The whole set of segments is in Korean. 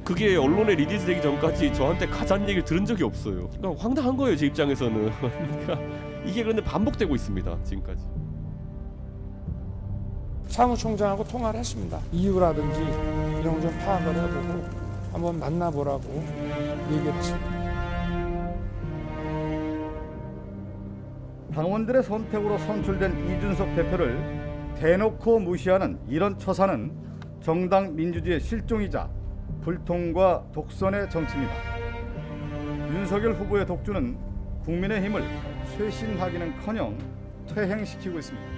그게 언론에 리리즈되기 전까지 저한테 가짜는 얘기를 들은 적이 없어요. 그러니까 황당한 거예요, 제 입장에서는. 그러니까 이게 그런데 반복되고 있습니다, 지금까지. 사무총장하고 통화를 했습니다. 이유라든지 이런 걸 좀 파악을 해보고 한번 만나보라고 얘기를 했습니다. 당원들의 선택으로 선출된 이준석 대표를 대놓고 무시하는 이런 처사는 정당 민주주의의 실종이자 불통과 독선의 정치입니다. 윤석열 후보의 독주는 국민의힘을 쇄신하기는커녕 퇴행시키고 있습니다.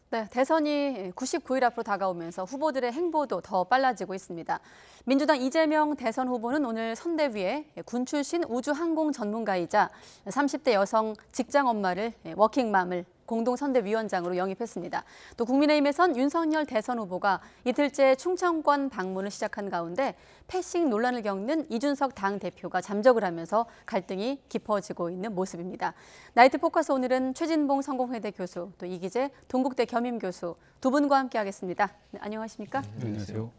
네, 대선이 99일 앞으로 다가오면서 후보들의 행보도 더 빨라지고 있습니다. 민주당 이재명 대선 후보는 오늘 선대위에 군 출신 우주항공 전문가이자 30대 여성 직장 엄마를 워킹맘을 공동선대위원장으로 영입했습니다. 또 국민의힘에선 윤석열 대선 후보가 이틀째 충청권 방문을 시작한 가운데 패싱 논란을 겪는 이준석 당대표가 잠적을 하면서 갈등이 깊어지고 있는 모습입니다. 나이트 포커스 오늘은 최진봉 성공회대 교수, 또 이기재 동국대 겸임 교수 두 분과 함께하겠습니다. 네, 안녕하십니까? 안녕하세요.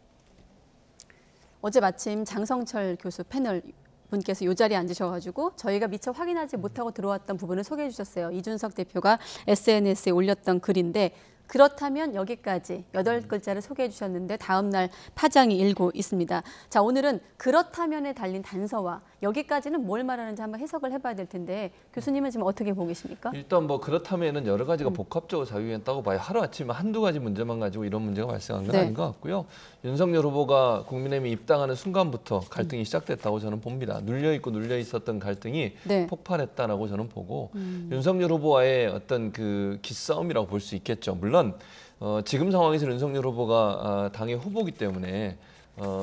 어제 마침 장성철 교수 패널 분께서 이 자리에 앉으셔가지고 저희가 미처 확인하지 못하고 들어왔던 부분을 소개해 주셨어요. 이준석 대표가 SNS에 올렸던 글인데 그렇다면 여기까지 8글자를 소개해 주셨는데 다음 날 파장이 일고 있습니다. 자, 오늘은 그렇다면에 달린 단서와 여기까지는 뭘 말하는지 한번 해석을 해봐야 될 텐데 교수님은 지금 어떻게 보고 계십니까? 일단 뭐 그렇다면은 여러 가지가 복합적으로 작용했다고 봐요. 하루아침에 한두 가지 문제만 가지고 이런 문제가 발생한 건 아닌 것 같고요. 윤석열 후보가 국민의힘에 입당하는 순간부터 갈등이 시작됐다고 저는 봅니다. 눌려있고 눌려있었던 갈등이 폭발했다라고 저는 보고 윤석열 후보와의 어떤 그 기싸움이라고 볼 수 있겠죠. 물론 지금 상황에서 윤석열 후보가 당의 후보기 때문에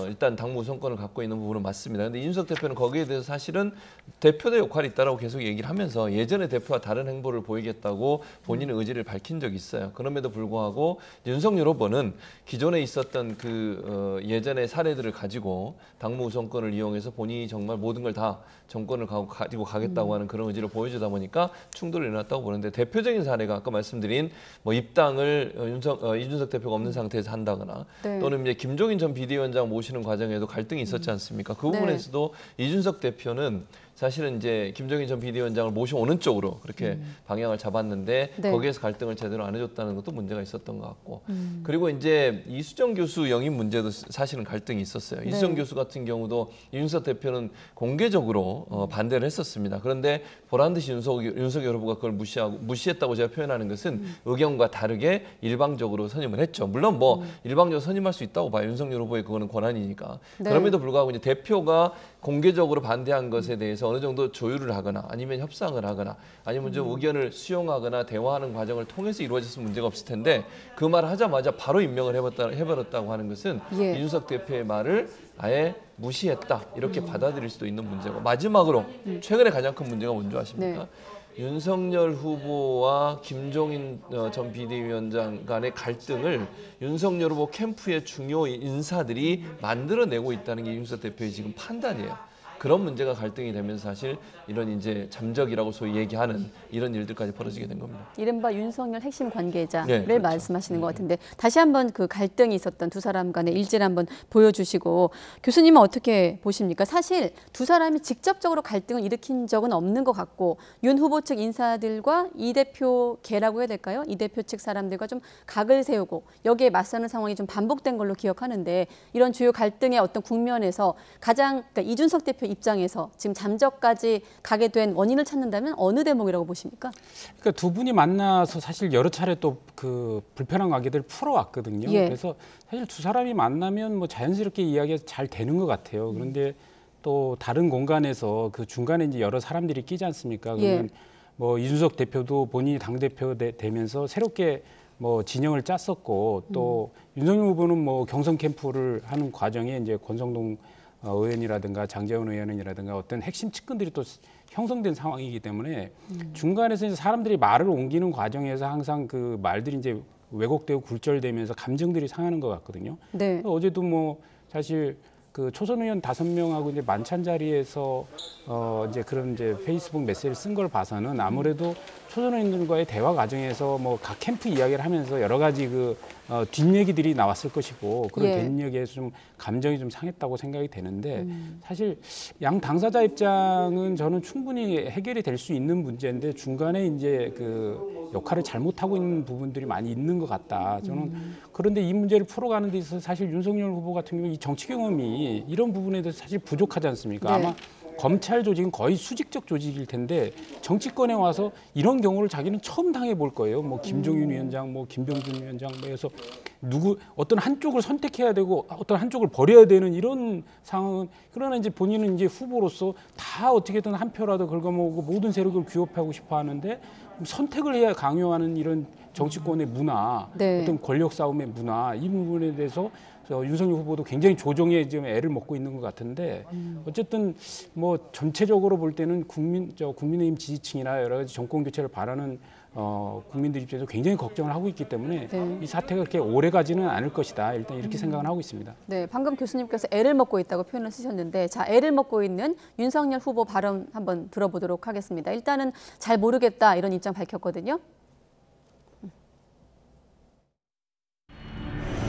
일단 당무 우선권을 갖고 있는 부분은 맞습니다. 그런데 이준석 대표는 거기에 대해서 사실은 대표의 역할이 있다라고 계속 얘기를 하면서 예전에 대표와 다른 행보를 보이겠다고 본인의 의지를 밝힌 적이 있어요. 그럼에도 불구하고 윤석열 후보는 기존에 있었던 그 예전의 사례들을 가지고 당무 우선권을 이용해서 본인이 정말 모든 걸 다 정권을 가지고 가겠다고 하는 그런 의지를 보여주다 보니까 충돌이 일어났다고 보는데 대표적인 사례가 아까 말씀드린 뭐 입당을 이준석 대표가 없는 상태에서 한다거나 또는 이제 김종인 전 비대위원장 모시는 과정에도 갈등이 있었지 않습니까? 그 부분에서도 이준석 대표는 사실은 이제 김종인 전 비대위원장을 모셔오는 쪽으로 그렇게 방향을 잡았는데 거기에서 갈등을 제대로 안 해줬다는 것도 문제가 있었던 것 같고 그리고 이제 이수정 교수 영입 문제도 사실은 갈등이 있었어요. 이수정 교수 같은 경우도 이준석 대표는 공개적으로 반대를 했었습니다. 그런데 보란 듯이 윤석열 후보가 그걸 무시했다고 제가 표현하는 것은 의견과 다르게 일방적으로 선임을 했죠. 물론 뭐 일방적으로 선임할 수 있다고 봐요. 윤석열 후보의 그거는 권한이니까. 그럼에도 불구하고 이제 대표가 공개적으로 반대한 것에 대해서 어느 정도 조율을 하거나 아니면 협상을 하거나 아니면 좀 의견을 수용하거나 대화하는 과정을 통해서 이루어졌으면 문제가 없을 텐데 그 말을 하자마자 바로 임명을 해버렸다고 하는 것은 이준석 대표의 말을 아예 무시했다 이렇게 받아들일 수도 있는 문제고 마지막으로 최근에 가장 큰 문제가 뭔지 아십니까? 윤석열 후보와 김종인 전 비대위원장 간의 갈등을 윤석열 후보 캠프의 중요 인사들이 만들어내고 있다는 게 이준석 대표의 지금 판단이에요. 그런 문제가 갈등이 되면서 사실 이런 이제 잠적이라고 소위 얘기하는 이런 일들까지 벌어지게 된 겁니다. 이른바 윤석열 핵심 관계자를 그렇죠. 말씀하시는 것 같은데 다시 한번 그 갈등이 있었던 두 사람 간의 일지를 한번 보여주시고 교수님은 어떻게 보십니까? 사실 두 사람이 직접적으로 갈등을 일으킨 적은 없는 것 같고 윤 후보 측 인사들과 이 대표 계라고 해야 될까요? 이 대표 측 사람들과 좀 각을 세우고 여기에 맞서는 상황이 좀 반복된 걸로 기억하는데 이런 주요 갈등의 어떤 국면에서 가장 그러니까 이준석 대표 입장에서 지금 잠적까지 가게 된 원인을 찾는다면 어느 대목이라고 보십니까? 그러니까 두 분이 만나서 사실 여러 차례 또 그 불편한 관계들을 풀어왔거든요. 그래서 사실 두 사람이 만나면 뭐 자연스럽게 이야기가 잘 되는 것 같아요. 그런데 또 다른 공간에서 그 중간에 이제 여러 사람들이 끼지 않습니까? 그러면 뭐 이준석 대표도 본인이 당대표 되면서 새롭게 뭐 진영을 짰었고 또 윤석열 후보는 뭐 경선 캠프를 하는 과정에 이제 권성동 의원이라든가 장제원 의원이라든가 어떤 핵심 측근들이 또 형성된 상황이기 때문에 중간에서 이제 사람들이 말을 옮기는 과정에서 항상 그 말들이 이제 왜곡되고 굴절되면서 감정들이 상하는 것 같거든요. 어제도 뭐 사실 그 초선 의원 5명하고 이제 만찬 자리에서 이제 그런 이제 페이스북 메시지를 쓴 걸 봐서는 아무래도 초선의원들과의 대화 과정에서 뭐 각 캠프 이야기를 하면서 여러 가지 그 뒷얘기들이 나왔을 것이고 그런 예. 뒷얘기에서 좀 감정이 좀 상했다고 생각이 되는데 사실 양 당사자 입장은 저는 충분히 해결이 될 수 있는 문제인데 중간에 이제 그 역할을 잘못하고 있는 부분들이 많이 있는 것 같다. 저는 그런데 이 문제를 풀어가는 데 있어서 사실 윤석열 후보 같은 경우 이 정치 경험이 이런 부분에 대해서 사실 부족하지 않습니까? 네. 아마 검찰 조직은 거의 수직적 조직일 텐데 정치권에 와서 이런 경우를 자기는 처음 당해볼 거예요. 뭐 김종인 위원장, 뭐 김병준 위원장, 뭐 해서 어떤 한쪽을 선택해야 되고 어떤 한쪽을 버려야 되는 이런 상황은 그러나 이제 본인은 이제 후보로서 다 어떻게든 한 표라도 긁어모으고 모든 세력을 규합하고 싶어 하는데 선택을 해야 강요하는 이런 정치권의 문화, 네. 어떤 권력 싸움의 문화 이 부분에 대해서 윤석열 후보도 굉장히 조정에 지금 애를 먹고 있는 것 같은데 어쨌든 뭐 전체적으로 볼 때는 국민의힘 지지층이나 여러 가지 정권 교체를 바라는 국민들 입장에서 굉장히 걱정을 하고 있기 때문에 네. 이 사태가 그렇게 오래 가지는 않을 것이다. 일단 이렇게 생각을 하고 있습니다. 네, 방금 교수님께서 애를 먹고 있다고 표현을 쓰셨는데 자, 애를 먹고 있는 윤석열 후보 발언 한번 들어보도록 하겠습니다. 일단은 잘 모르겠다 이런 입장 밝혔거든요.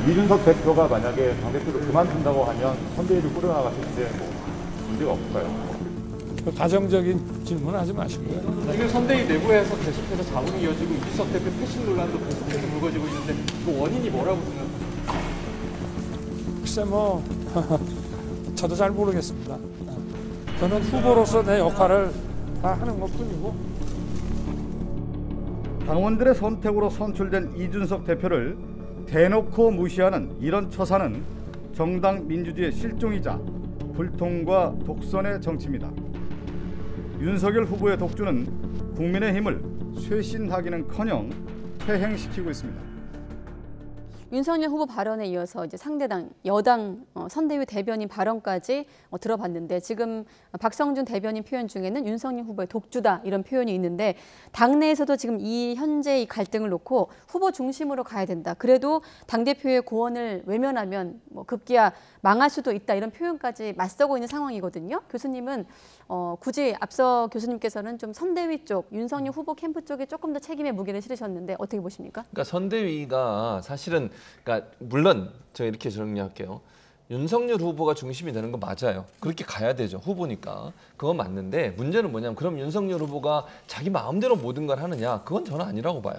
이준석 대표가 만약에 당대표를 그만둔다고 하면 선대위를 꾸려나갔을 때 뭐 문제가 없을까요? 그 가정적인 질문 하지 마시고요. 지금 선대위 내부에서 계속해서 자문이 이어지고 이준석 대표 패싱 논란도 계속해서 불거지고 있는데 그 원인이 뭐라고 생각하세요? 글쎄 뭐 저도 잘 모르겠습니다. 저는 후보로서 내 역할을 다 하는 것뿐이고 당원들의 선택으로 선출된 이준석 대표를 대놓고 무시하는 이런 처사는 정당 민주주의의 실종이자 불통과 독선의 정치입니다. 윤석열 후보의 독주는 국민의힘을 쇄신하기는커녕 퇴행시키고 있습니다. 윤석열 후보 발언에 이어서 이제 상대당 여당 선대위 대변인 발언까지 들어봤는데 지금 박성준 대변인 표현 중에는 윤석열 후보의 독주다 이런 표현이 있는데 당내에서도 지금 이 현재 이 갈등을 놓고 후보 중심으로 가야 된다. 그래도 당대표의 고언을 외면하면 뭐 급기야 망할 수도 있다 이런 표현까지 맞서고 있는 상황이거든요. 교수님은 굳이 앞서 교수님께서는 좀 선대위 쪽 윤석열 후보 캠프 쪽에 조금 더 책임의 무게를 실으셨는데 어떻게 보십니까? 그러니까 선대위가 사실은 그러니까 물론 제가 이렇게 정리할게요. 윤석열 후보가 중심이 되는 건 맞아요. 그렇게 가야 되죠. 후보니까. 그건 맞는데 문제는 뭐냐면 그럼 윤석열 후보가 자기 마음대로 모든 걸 하느냐? 그건 저는 아니라고 봐요.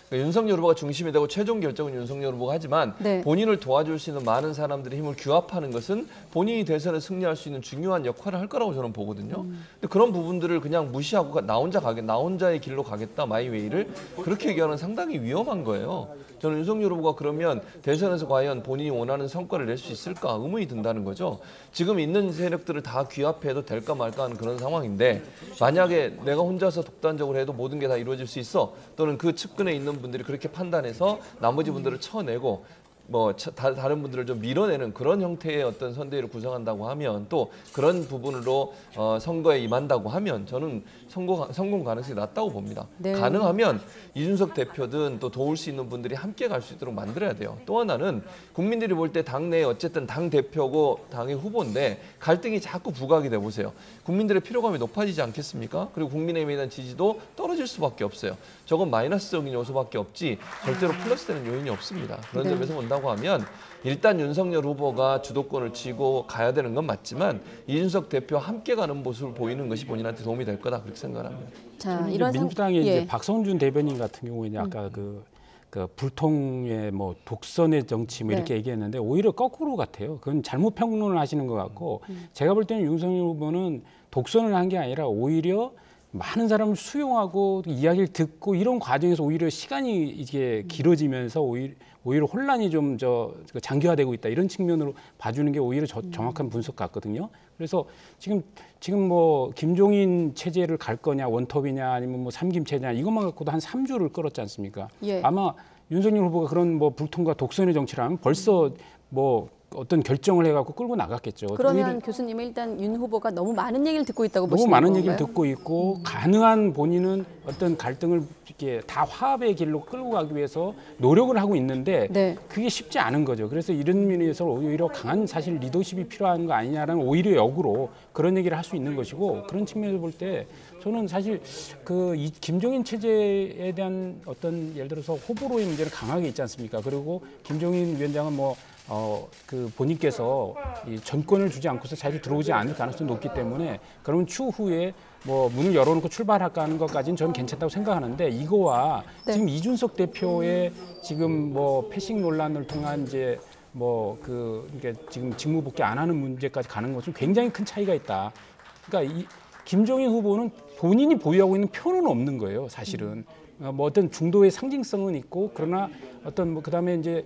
그러니까 윤석열 후보가 중심이 되고 최종 결정은 윤석열 후보가 하지만 네. 본인을 도와줄 수 있는 많은 사람들의 힘을 규합하는 것은 본인이 대선에 승리할 수 있는 중요한 역할을 할 거라고 저는 보거든요. 근데 그런 부분들을 그냥 무시하고 나 혼자의 길로 가겠다 마이웨이를 그렇게 얘기하는 상당히 위험한 거예요. 저는 윤석열 후보가 그러면 대선에서 과연 본인이 원하는 성과를 낼 수 있을까 의문이 든다는 거죠. 지금 있는 세력들을 다 규합해도 될까 말까 하는 그런 상황인데 만약에 내가 혼자서 독단적으로 해도 모든 게 다 이루어질 수 있어 또는 그 측근에 있는 분들이 그렇게 판단해서 나머지 분들을 쳐내고 뭐 다른 분들을 좀 밀어내는 그런 형태의 어떤 선대위를 구성한다고 하면 또 그런 부분으로 선거에 임한다고 하면 저는 성공 가능성이 낮다고 봅니다. 네. 가능하면 이준석 대표든 또 도울 수 있는 분들이 함께 갈 수 있도록 만들어야 돼요. 또 하나는 국민들이 볼 때 당내에 어쨌든 당 대표고 당의 후보인데 갈등이 자꾸 부각이 돼 보세요. 국민들의 피로감이 높아지지 않겠습니까? 그리고 국민의힘에 대한 지지도 떨어질 수밖에 없어요. 저건 마이너스적인 요소밖에 없지 절대로 플러스되는 요인이 없습니다. 그런 네. 점에서 본다고 하면 일단 윤석열 후보가 주도권을 쥐고 가야 되는 건 맞지만 이준석 대표와 함께 가는 모습을 보이는 것이 본인한테 도움이 될 거다 그렇게 생각합니다. 자, 이제 이런 민주당의 예. 이제 박성준 대변인 같은 경우에는 아까 그 불통의 뭐 독선의 정치 뭐 이렇게 네. 얘기했는데 오히려 거꾸로 같아요. 그건 잘못 평론을 하시는 것 같고 제가 볼 때는 윤석열 후보는 독선을 한 게 아니라 오히려 많은 사람을 수용하고 이야기를 듣고 이런 과정에서 오히려 시간이 이게 길어지면서 오히려 혼란이 좀 장기화되고 있다 이런 측면으로 봐주는 게 오히려 정확한 분석 같거든요. 그래서 지금 뭐 김종인 체제를 갈 거냐 원톱이냐 아니면 뭐 삼김 체제냐 이것만 갖고도 한 3주를 끌었지 않습니까? 예. 아마 윤석열 후보가 그런 뭐 불통과 독선의 정치를 하면 벌써 뭐 어떤 결정을 해갖고 끌고 나갔겠죠. 그러면 교수님은 일단 윤 후보가 너무 많은 얘기를 듣고 있다고 너무 보시는 많은 건가요? 얘기를 듣고 있고 가능한 본인은 어떤 갈등을 이렇게 다 화합의 길로 끌고 가기 위해서 노력을 하고 있는데 네. 그게 쉽지 않은 거죠. 그래서 이런 면에서 오히려 강한 사실 리더십이 필요한 거 아니냐라는 오히려 역으로 그런 얘기를 할 수 있는 것이고 그런 측면에서 볼 때 저는 사실 이 김종인 체제에 대한 어떤 예를 들어서 호불호의 문제는 강하게 있지 않습니까? 그리고 김종인 위원장은 그 본인께서 이 전권을 주지 않고서 자주 들어오지 않을 가능성이 높기 때문에 그러면 추후에 문을 열어놓고 출발할까 하는 것까지는 저는 괜찮다고 생각하는데 이거와 네. 지금 이준석 대표의 지금 패싱 논란을 통한 이제 그러니까 지금 직무 복귀 안 하는 문제까지 가는 것은 굉장히 큰 차이가 있다. 그러니까 김종인 후보는 본인이 보유하고 있는 표는 없는 거예요, 사실은. 어떤 중도의 상징성은 있고 그러나 어떤 그다음에 이제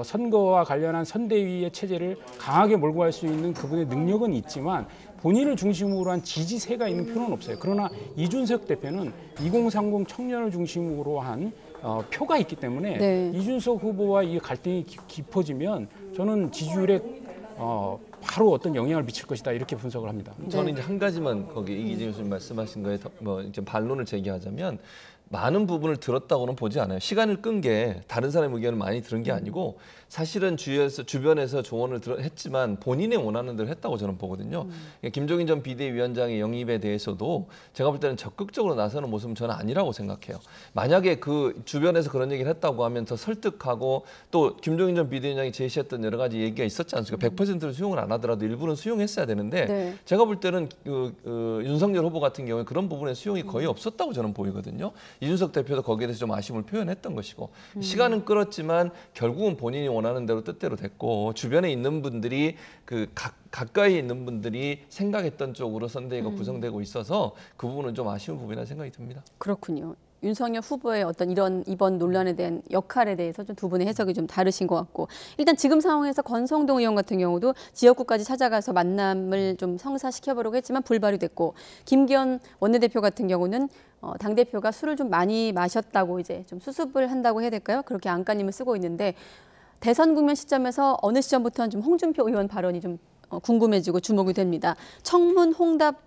선거와 관련한 선대위의 체제를 강하게 몰고 갈 수 있는 그분의 능력은 있지만 본인을 중심으로 한 지지세가 있는 표는 없어요. 그러나 이준석 대표는 2030 청년을 중심으로 한 표가 있기 때문에 네. 이준석 후보와 이 갈등이 깊어지면 저는 지지율에 바로 어떤 영향을 미칠 것이다 이렇게 분석을 합니다. 저는 이제 한 가지만 거기 이기재 교수님 말씀하신 거에 이제 반론을 제기하자면 많은 부분을 들었다고는 보지 않아요. 시간을 끈 게 다른 사람의 의견을 많이 들은 게 아니고 사실은 주변에서 조언을 했지만 본인이 원하는 대로 했다고 저는 보거든요. 김종인 전 비대위원장의 영입에 대해서도 제가 볼 때는 적극적으로 나서는 모습은 저는 아니라고 생각해요. 만약에 그 주변에서 그런 얘기를 했다고 하면 더 설득하고 또 김종인 전 비대위원장이 제시했던 여러 가지 얘기가 있었지 않습니까? 100%를 수용을 안 하더라도 일부는 수용했어야 되는데 네. 제가 볼 때는 윤석열 후보 같은 경우에 그런 부분에 수용이 거의 없었다고 저는 보이거든요. 이준석 대표도 거기에 대해서 좀 아쉬움을 표현했던 것이고 시간은 끌었지만 결국은 본인이 원하는 대로 뜻대로 됐고 주변에 있는 분들이 가까이 있는 분들이 생각했던 쪽으로 선대위가 구성되고 있어서 그 부분은 좀 아쉬운 부분이라는 생각이 듭니다. 그렇군요. 윤석열 후보의 어떤 이번 논란에 대한 역할에 대해서 좀 두 분의 해석이 좀 다르신 것 같고 일단 지금 상황에서 권성동 의원 같은 경우도 지역구까지 찾아가서 만남을 좀 성사시켜보려고 했지만 불발이 됐고 김기현 원내대표 같은 경우는 당대표가 술을 좀 많이 마셨다고 이제 좀 수습을 한다고 해야 될까요? 그렇게 안간힘을 쓰고 있는데 대선 국면 시점에서 어느 시점부터는 좀 홍준표 의원 발언이 좀 궁금해지고 주목이 됩니다. 청문 홍답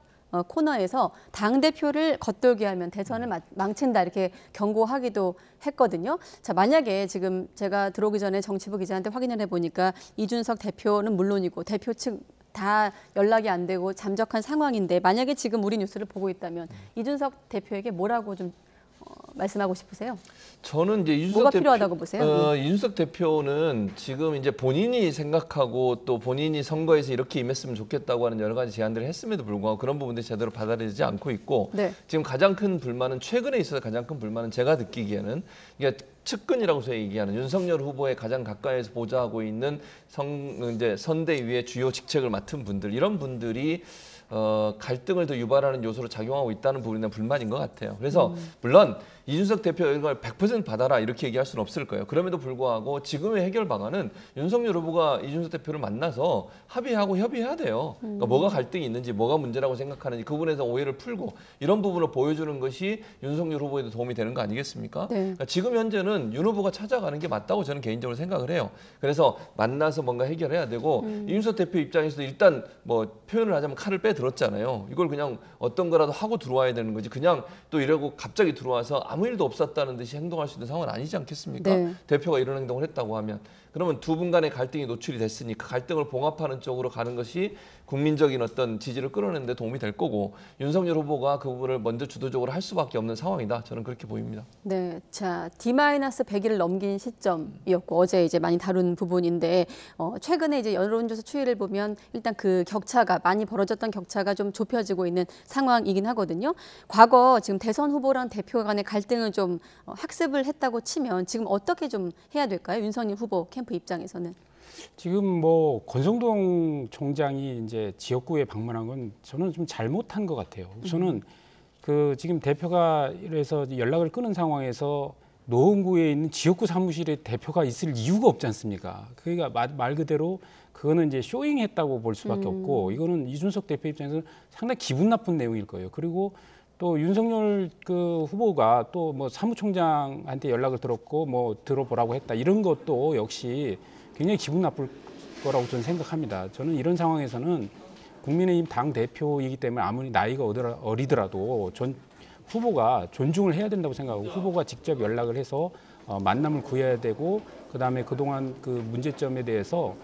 코너에서 당대표를 겉돌게 하면 대선을 망친다 이렇게 경고하기도 했거든요. 자, 만약에 지금 제가 들어오기 전에 정치부 기자한테 확인을 해보니까 이준석 대표는 물론이고 대표 측 다 연락이 안 되고 잠적한 상황인데 만약에 지금 우리 뉴스를 보고 있다면 이준석 대표에게 뭐라고 좀 말씀하고 싶으세요? 저는 이제 이준석 뭐가 필요하다고 보세요? 이준석 대표는 지금 이제 본인이 생각하고 또 본인이 선거에서 이렇게 임했으면 좋겠다고 하는 여러 가지 제안들을 했음에도 불구하고 그런 부분들이 제대로 받아들이지 않고 있고 네. 지금 가장 큰 불만은 최근에 있어서 가장 큰 불만은 제가 느끼기에는 이게 측근이라고 저희 얘기하는 윤석열 후보의 가장 가까이에서 보좌하고 있는 이제 선대위의 주요 직책을 맡은 분들 이런 분들이 갈등을 더 유발하는 요소로 작용하고 있다는 부분에 불만인 것 같아요. 그래서 물론 이준석 대표 이걸 100% 받아라 이렇게 얘기할 수는 없을 거예요. 그럼에도 불구하고 지금의 해결 방안은 윤석열 후보가 이준석 대표를 만나서 합의하고 협의해야 돼요. 그러니까 뭐가 갈등이 있는지 뭐가 문제라고 생각하는지 그 부분에서 오해를 풀고 이런 부분을 보여주는 것이 윤석열 후보에도 도움이 되는 거 아니겠습니까? 네. 그러니까 지금 현재는 윤 후보가 찾아가는 게 맞다고 저는 개인적으로 생각을 해요. 그래서 만나서 뭔가 해결해야 되고 이준석 대표 입장에서도 일단 표현을 하자면 칼을 빼들었잖아요. 이걸 그냥 어떤 거라도 하고 들어와야 되는 거지 그냥 또 이러고 갑자기 들어와서 아무 일도 없었다는 듯이 행동할 수 있는 상황은 아니지 않겠습니까? 네. 대표가 이런 행동을 했다고 하면 그러면 두 분 간의 갈등이 노출이 됐으니까 갈등을 봉합하는 쪽으로 가는 것이 국민적인 어떤 지지를 끌어내는 데 도움이 될 거고 윤석열 후보가 그 부분을 먼저 주도적으로 할 수밖에 없는 상황이다. 저는 그렇게 보입니다. 네, 자 D-100일을 넘긴 시점이었고 어제 이제 많이 다룬 부분인데 최근에 이제 여론조사 추이를 보면 일단 그 격차가 많이 벌어졌던 격차가 좀 좁혀지고 있는 상황이긴 하거든요. 과거 지금 대선 후보랑 대표 간의 갈등을 좀 학습을 했다고 치면 지금 어떻게 좀 해야 될까요? 윤석열 후보 캠프 입장에서는. 지금 권성동 총장이 이제 지역구에 방문한 건 저는 좀 잘못한 것 같아요. 우선은 지금 대표가 이래서 연락을 끊은 상황에서 노원구에 있는 지역구 사무실에 대표가 있을 이유가 없지 않습니까? 그러니까 말 그대로 그거는 이제 쇼잉했다고 볼 수밖에 없고 이거는 이준석 대표 입장에서는 상당히 기분 나쁜 내용일 거예요. 그리고 또 윤석열 후보가 또 사무총장한테 연락을 들었고 들어보라고 했다 이런 것도 역시 굉장히 기분 나쁠 거라고 저는 생각합니다. 저는 이런 상황에서는 국민의힘 당 대표이기 때문에 아무리 나이가 어리더라도 후보가 존중을 해야 된다고 생각하고 후보가 직접 연락을 해서 만남을 구해야 되고 그다음에 그동안 그 문제점에 대해서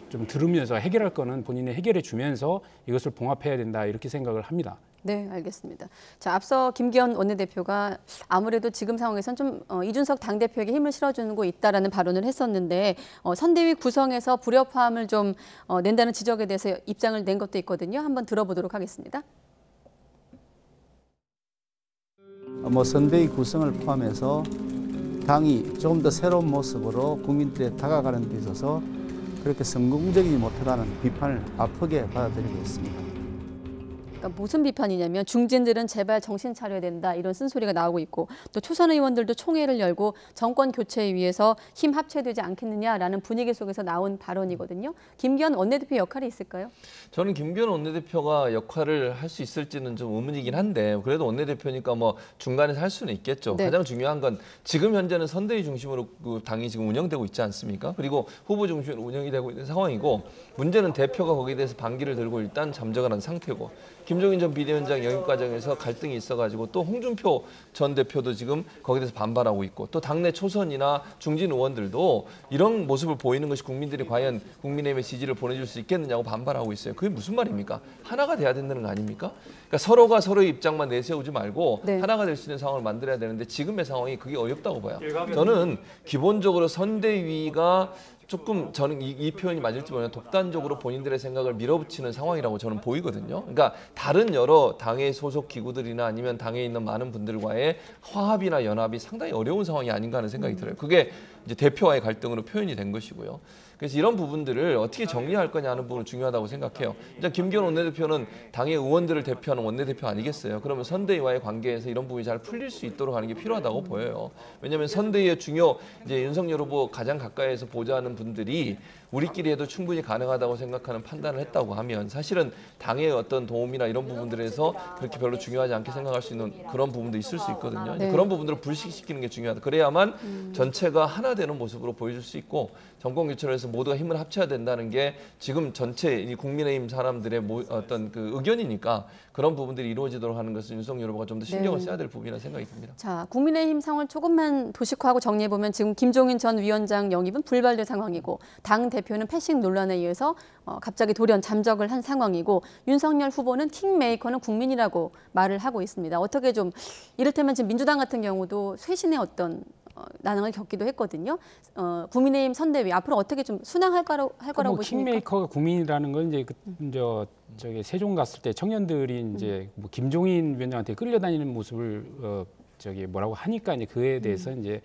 좀 들으면서 해결할 거는 본인이 해결해 주면서 이것을 봉합해야 된다 이렇게 생각을 합니다. 네, 알겠습니다. 자, 앞서 김기현 원내대표가 아무래도 지금 상황에선 좀 이준석 당대표에게 힘을 실어주고 있다라는 발언을 했었는데 선대위 구성에서 불협화음을 좀 낸다는 지적에 대해서 입장을 낸 것도 있거든요. 한번 들어보도록 하겠습니다. 선대위 구성을 포함해서 당이 조금 더 새로운 모습으로 국민들에 다가가는 데 있어서 그렇게 성공적이지 못하다는 비판을 아프게 받아들이고 있습니다. 그러니까 무슨 비판이냐면 중진들은 제발 정신 차려야 된다 이런 쓴소리가 나오고 있고 또 초선 의원들도 총회를 열고 정권 교체에 위해서 힘 합쳐되지 않겠느냐라는 분위기 속에서 나온 발언이거든요. 김기현 원내대표 역할이 있을까요? 저는 김기현 원내대표가 역할을 할 수 있을지는 좀 의문이긴 한데 그래도 원내대표니까 뭐 중간에서 할 수는 있겠죠. 네. 가장 중요한 건 지금 현재는 선대위 중심으로 그 당이 지금 운영되고 있지 않습니까? 그리고 후보 중심으로 운영이 되고 있는 상황이고 문제는 대표가 거기에 대해서 반기를 들고 일단 잠적을 한 상태고 김종인 전 비대위원장 영입 과정에서 갈등이 있어가지고 또 홍준표 전 대표도 지금 거기에 대해서 반발하고 있고 또 당내 초선이나 중진 의원들도 이런 모습을 보이는 것이 국민들이 과연 국민의힘의 지지를 보내줄 수 있겠느냐고 반발하고 있어요. 그게 무슨 말입니까? 하나가 돼야 된다는 거 아닙니까? 그러니까 서로가 서로의 입장만 내세우지 말고 네. 하나가 될 수 있는 상황을 만들어야 되는데 지금의 상황이 그게 어렵다고 봐요. 저는 기본적으로 선대위가 조금 저는 이 표현이 맞을지 모르겠는데 독단적으로 본인들의 생각을 밀어붙이는 상황이라고 저는 보이거든요. 그러니까 다른 여러 당의 소속 기구들이나 아니면 당에 있는 많은 분들과의 화합이나 연합이 상당히 어려운 상황이 아닌가 하는 생각이 들어요. 그게 이제 대표와의 갈등으로 표현이 된 것이고요. 그래서 이런 부분들을 어떻게 정리할 거냐 하는 부분은 중요하다고 생각해요. 일단 김기현 원내대표는 당의 의원들을 대표하는 원내대표 아니겠어요. 그러면 선대위와의 관계에서 이런 부분이 잘 풀릴 수 있도록 하는 게 필요하다고 보여요. 왜냐하면 선대위의 중요 이제 윤석열 후보 가장 가까이에서 보좌하는 분들이 우리끼리 해도 충분히 가능하다고 생각하는 판단을 했다고 하면 사실은 당의 어떤 도움이나 이런 부분들에서 그렇게 별로 중요하지 않게 생각할 수 있는 그런 부분도 있을 수 있거든요. 네. 그런 부분들을 불식시키는 게 중요하다. 그래야만 전체가 하나 되는 모습으로 보여줄 수 있고 정권 교체를 해서 모두가 힘을 합쳐야 된다는 게 지금 전체 이 국민의힘 사람들의 어떤 그 의견이니까 그런 부분들이 이루어지도록 하는 것은 윤석열 후보가 좀 더 신경을 써야 될 부분이라는 생각이 듭니다. 자, 국민의힘 상황을 조금만 도식화하고 정리해보면 지금 김종인 전 위원장 영입은 불발된 상황이고 당 대표는 패싱 논란에 의해서 갑자기 돌연 잠적을 한 상황이고 윤석열 후보는 킹메이커는 국민이라고 말을 하고 있습니다. 어떻게 좀 이를테면 지금 민주당 같은 경우도 쇄신의 어떤 난항을 겪기도 했거든요. 국민의힘 선대위 앞으로 어떻게 좀 순항할 거라고 보십니까? 킹메이커가 국민이라는 건 이제 저기 세종 갔을 때 청년들이 이제 뭐 김종인 위원장한테 끌려다니는 모습을 저기 뭐라고 하니까 이제 그에 대해서 이제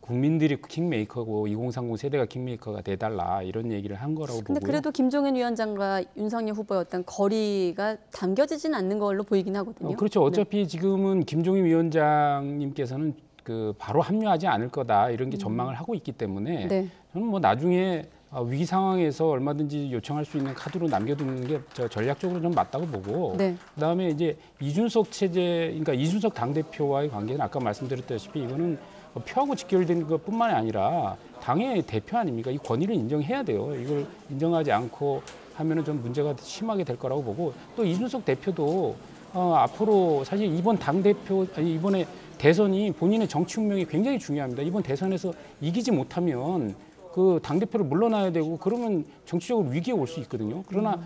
국민들이 킹메이커고 2030 세대가 킹메이커가 돼달라 이런 얘기를 한 거라고 보고요. 근데 그래도 김종인 위원장과 윤석열 후보의 어떤 거리가 담겨지진 않는 걸로 보이긴 하거든요. 그렇죠. 어차피 지금은 김종인 위원장님께서는 그 바로 합류하지 않을 거다 이런 게 전망을 하고 있기 때문에 네. 저는 뭐 나중에 위기 상황에서 얼마든지 요청할 수 있는 카드로 남겨두는 게 전략적으로 좀 맞다고 보고 네. 그다음에 이제 이준석 체제, 그러니까 이준석 당대표와의 관계는 아까 말씀드렸다시피 이거는 표하고 직결된 것뿐만이 아니라 당의 대표 아닙니까? 이 권위를 인정해야 돼요. 이걸 인정하지 않고 하면은 좀 문제가 심하게 될 거라고 보고 또 이준석 대표도 앞으로 사실 이번 당대표 이번에 대선이 본인의 정치 운명이 굉장히 중요합니다. 이번 대선에서 이기지 못하면 그 당대표를 물러나야 되고 그러면 정치적으로 위기에 올 수 있거든요. 그러나